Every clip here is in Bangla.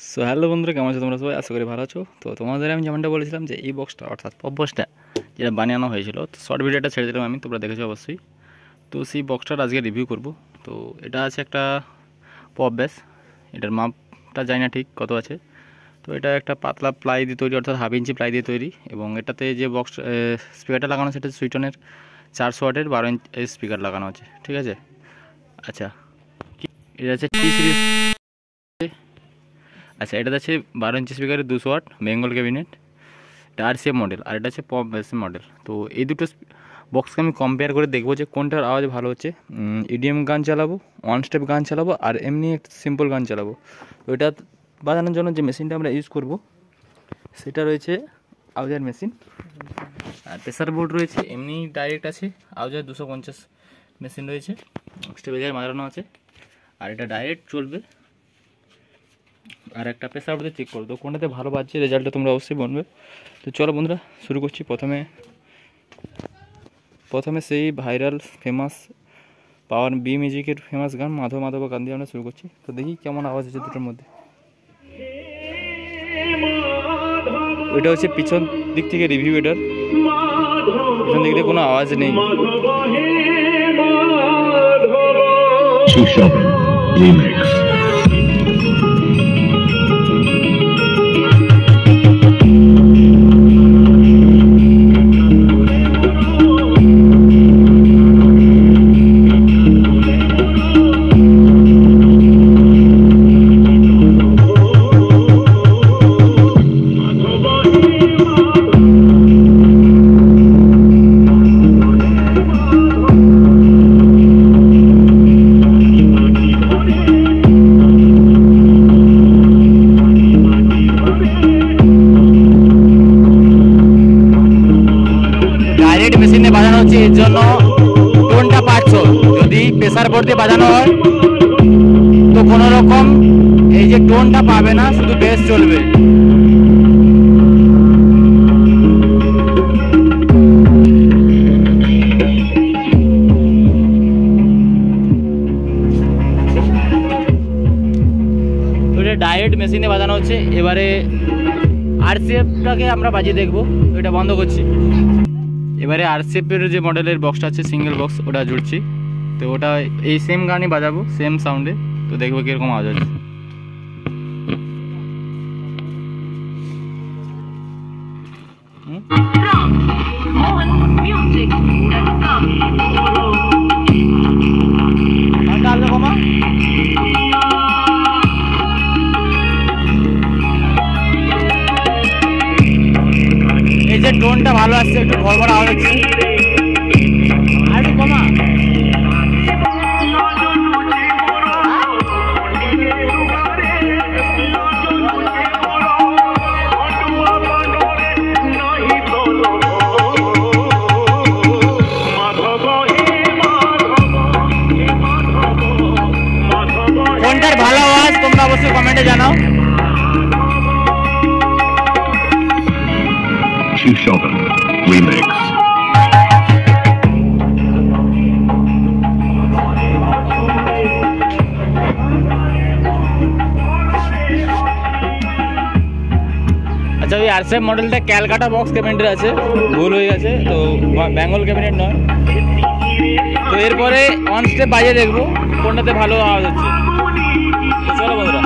সো হ্যালো বন্ধুরা, কেমন আছো তোমরা সবাই? আশা করি ভালো আছো। তো তোমাদের আমি যেমনটা বলেছিলাম যে এই বক্সটা অর্থাৎ পপ বক্সটা যেটা বানানো হয়েছিল, তো শর্ট ভিডিওটা ছেড়ে দিলাম আমি, তোমরা দেখেছো অবশ্যই। তো সেই বক্সটার আজকে রিভিউ করব। তো এটা আছে একটা পপ বেস, এটার মাপটা জানি না ঠিক কত আছে। তো এটা একটা পাতলা প্লাই দিয়ে তৈরি, অর্থাৎ 1/2 ইঞ্চি প্লাই দিয়ে তৈরি। এবং এটাতে যে বক্স স্পিকারটা লাগানো সেটা সুইটনের 400 ওয়াটের 12 ইঞ্চ স্পিকার লাগানো আছে, ঠিক আছে। আচ্ছা, এটা আছে টি সিরিজ। আচ্ছা, এটা আছে 12 ইঞ্চি স্পিকারের 200 ওয়াট বেঙ্গল ক্যাবিনেট, এটা RCA মডেল, আর এটা আছে পপ বেস মডেল। তো এই দুটো বক্সকে আমি কম্পেয়ার করে দেখবো যে কোনটার আওয়াজ ভালো হচ্ছে। EDM গান চালাবো, ওয়ান স্টেপ গান চালাবো, আর এমনি একটা সিম্পল গান চালাবো। তো এটা বাজানোর জন্য যে মেশিনটা আমরা ইউজ করব সেটা রয়েছে আউজার মেশিন, আর প্রেসার বোর্ড রয়েছে, এমনি ডাইরেক্ট আছে আউজার 250 মেশিন রয়েছে, স্টেবিলাইজার মারানো আছে, আর এটা ডাইরেক্ট চলবে। আর একটা প্রেসার বোর্ডে চেক করো, তো কোনটাতে ভালো বাজছে রেজাল্টটা তোমরা অবশ্যই বলবে। তো চলো বন্ধুরা শুরু করছি। প্রথমে সেই ভাইরাল ফেমাস পাওয়ার বি মিউজিকের ফেমাস গান মাধব গান দিয়ে আমরা শুরু করছি। তো দেখি কেমন আওয়াজ হচ্ছে দুটোর মধ্যে। এটা হচ্ছে পিছন দিক থেকে রিভিউ, এটার পিছন দিক থেকে কোনো আওয়াজ নেই। মেশিনে বাজানো হচ্ছে, এর জন্য টোনটা পাচ্ছ। যদি প্রেসার বোর্ড দিয়ে বাজানো হয় তো কোনো রকম এই যে টোনটা পাবে না, শুধু বেস চলবে। তো এটা ডাইরেক্ট মেশিনে বাজানো হচ্ছে। এবারে RCFটাকে আমরা বাজিয়ে দেখবো। এটা বন্ধ করছি। এবারে RCF-এর যে মডেলের বক্সটা আছে সিঙ্গেল বক্স, ওটা জুড়ছি। তো ওটা এই সেম গানই বাজাবো, সেম সাউন্ডে। তো দেখবো কীরকম আওয়াজ আছে। এই যে টোনটা ভালো আসছে, একটু ভরভর আওয়াজ হচ্ছে, আর একটু কমা। কোনটার ভালো আওয়াজ তোমরা অবশ্যই কমেন্টে জানাও। Remix. আচ্ছা, ওই RCF মডেলটা ক্যালকাটা বক্স ক্যাবিনেটের আছে, ভুল হয়ে গেছে, তো বেঙ্গল ক্যাবিনেট নয়। তো এরপরে অন স্টেপ বাজিয়ে দেখবো কোনটাতে ভালো আওয়াজ হচ্ছে। চলো বন্ধুরা,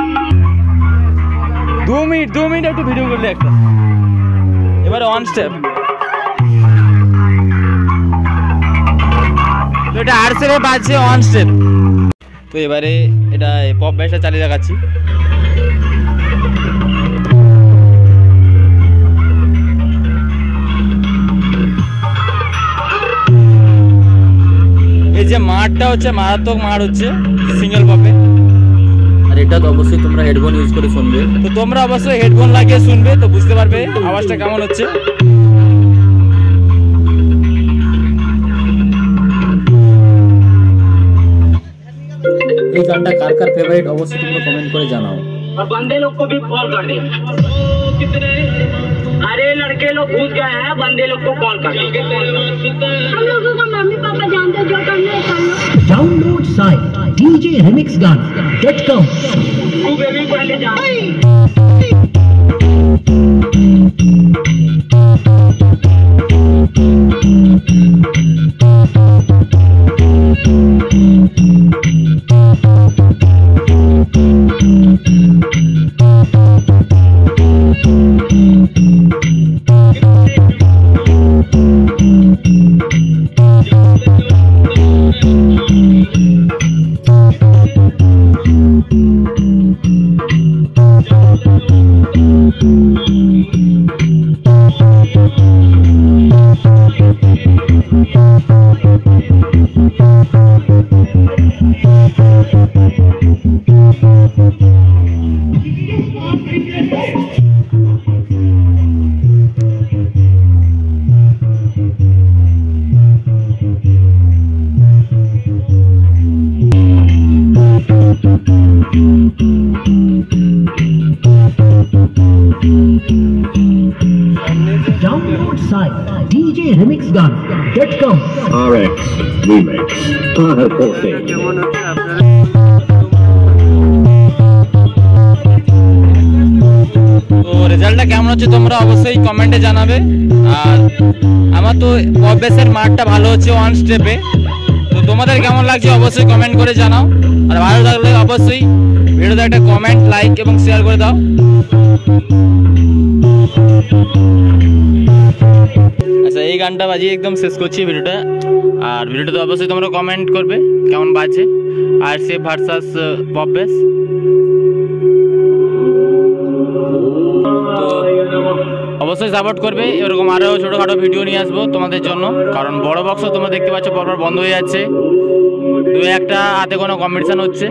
2 মিনিট একটু ভিডিও করলে একটা। এবারে অন স্টেপ। তো এটা RCF বাজছে অন স্টেপ। তো এবারে এটা পপ বেসটা চালিয়ে দেখাচ্ছি। এই যে মারটা হচ্ছে মারাত্মক মার হচ্ছে সিঙ্গেল পপে। আর এটা তো অবশ্যই তোমরা হেডফোন ইউজ করে শুনবে। তো তোমরা অবশ্যই হেডফোন লাগিয়ে শুনবে, তো বুঝতে পারবে আওয়াজটা কেমন হচ্ছে। এই গানটা কার কার ফেভারিট অবশ্যই তোমরা কমেন্ট করে জানাও। और बंदे लोग को भी कॉल कर दे। कितने अरे लड़के लोग घुस गए हैं, बंदे लोग को कॉल कर दे। हम लोगों का मम्मी पापा जानते जो करने कर लो। Download site djremixgaana.com। तू बेबी पहले जा। Download site djremixgun.com. RX Remix. Taher Posting. তো রেজাল্টটা কেমন হচ্ছে তোমরা অবশ্যই কমেন্টে জানাবে। আর আমার তো অভ্যাসের মাঠটা ভালো হচ্ছে ওয়ান স্টেপে। তো তোমাদের কেমন লাগছে অবশ্যই কমেন্ট করে জানাও। আর ভালো লাগলে অবশ্যই ভিডিওতে একটা কমেন্ট, লাইক এবং শেয়ার করে দাও। আচ্ছা, এই গানটা বাজিয়ে একদম শেষ করছি ভিডিওটা। আর ভিডিওটাতে অবশ্যই তোমরা কমেন্ট করবে কেমন বাজছে আর সে ভার্সাস পপবেস। তো অবশ্যই সাপোর্ট করবে, এরকম আরও ছোটোখাটো ভিডিও নিয়ে আসবো তোমাদের জন্য। কারণ বড় বক্সও তোমরা দেখতে পাচ্ছ পরপর বন্ধ হয়ে যাচ্ছে, দু একটা হাতে কোনো কম্পিটিশান হচ্ছে।